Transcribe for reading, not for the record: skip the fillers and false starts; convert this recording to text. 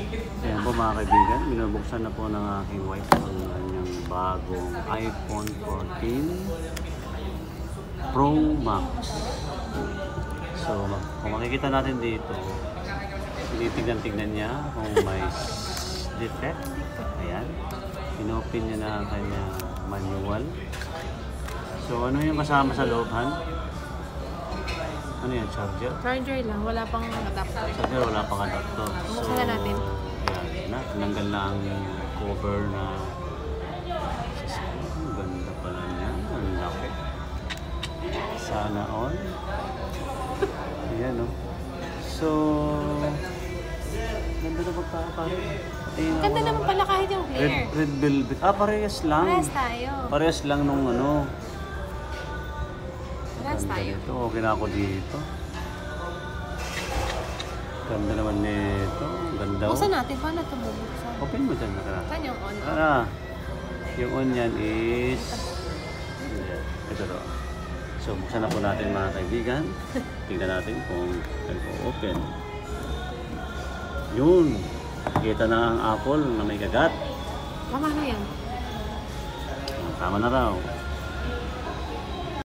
Ayan po mga kaibigan, binubuksan na po ng aking wife ang kanyang bagong iPhone 14 Pro Max. So, kung makikita natin dito, tinitignan-tignan niya kung may defect. Ayan. Inopen niya na ang kanyang manual. So, ano yung kasama sa loob, Han? Ano yan? Charger? Charger lang, wala pang adapter. Charger, wala pang adapter. Buksan na natin. Ayan na. Tinanggal na ang cover na ang ganda pala niya. Ang laki. Sana all. Ayan, no? So, ganda na pagkakapari. Ganda naman pala kahit yung hair. Red velvet. Ah, parehas lang. Parehas tayo. Parehas lang nung ano. Parehas Ganda tayo. nito. Okay na ako dito. Ganda naman nito. Ganda. Buksan natin. Paano ito bubuksan? Open mo dyan. Saan yung on? Yung on yan is... Ito to. So, buksan na po natin mga kaibigan. Tingnan natin kung nag-open. Yun. Kita na ang apple na may kagat. Tama na yan. Tama na raw.